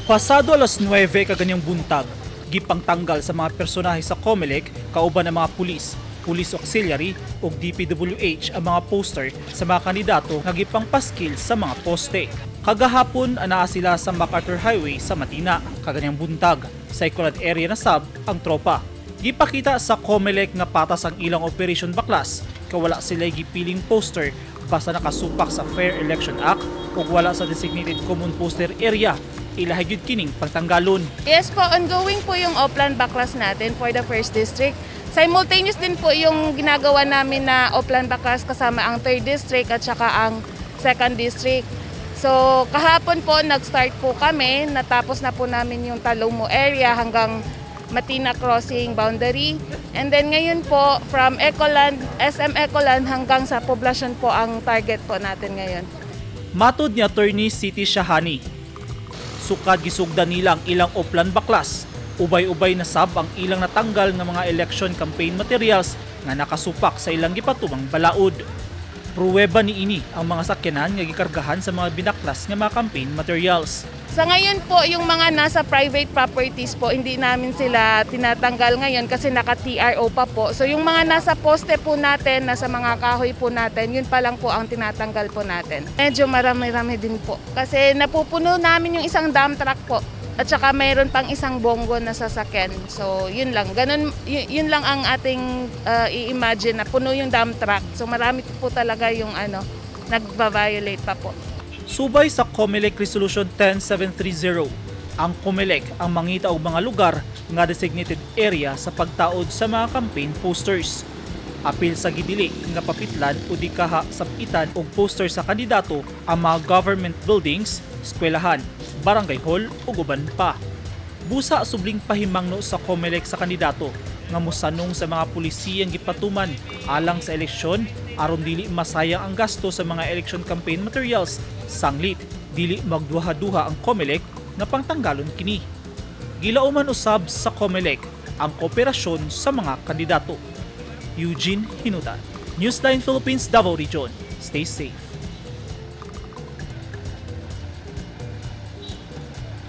Pasado alas 9 kaganyang buntag, gipang tanggal sa mga personahe sa COMELEC kauban ng mga pulis, police auxiliary ug DPWH ang mga poster sa mga kandidato nga gipang paskil sa mga poste. Kagahapon anaa sila sa MacArthur Highway sa Matina, kaganyang buntag sa Ecolad area na sab ang tropa. Gipakita sa COMELEC nga patas ang ilang operation baklas, kawala sila gipiling poster basta nakasupak sa Fair Election Act ug wala sa designated common poster area. Ilahay gyud kining pagtanggalon. Yes po, ongoing po yung Oplan Baklas natin for the first district. Simultaneous din po yung ginagawa namin na Oplan Baklas kasama ang 3rd district at saka ang 2nd district. So kahapon po nag-start po kami, natapos na po namin yung Talomo area hanggang Matina Crossing boundary. And then ngayon po from Ecoland, SM Ecoland hanggang sa poblasyon po ang target po natin ngayon. Matod ni Attorney City Shahani, sukad gisugdan nila ang ilang Oplan Baklas, ubay-ubay na sab ang ilang natanggal nga mga election campaign materials nga nakasupak sa ilang gipatumang balaod. Pruweba niini ang mga sakyanan nga gikargahan sa mga binaklas nga mga campaign materials. Sa ngayon po, yung mga nasa private properties po, hindi namin sila tinatanggal ngayon kasi naka-TRO pa po. So yung mga nasa poste po natin, nasa mga kahoy po natin, yun pa lang po ang tinatanggal po natin. Medyo marami-rami din po. Kasi napupuno namin yung isang dump truck po. At saka mayroon pang isang bongo na sasakyan. So yun lang. Ganun, yun lang ang ating i-imagine na puno yung dump truck. So marami po talaga yung nagva-violate pa po. Subay sa COMELEC Resolution 10730, ang COMELEC ang mangita og mga lugar nga designated area sa pagtaod sa mga campaign posters. Apil sa gidili nga papitlan o di kaha sapitan og poster sa kandidato ang mga government buildings, eskwelahan, barangay hall ug uban pa. Busa subling pahimangno sa COMELEC sa kandidato nga mosanong sa mga pulisiyang gipatuman alang sa eleksyon aron dili masayang ang gasto sa mga election campaign materials. Sanglit, dili magduha-duha ang COMELEC na pangtanggalon kini. Gilauman usab sa COMELEC ang kooperasyon sa mga kandidato. Eugene Hinutan, Newsline Philippines, Davao Region. Stay safe.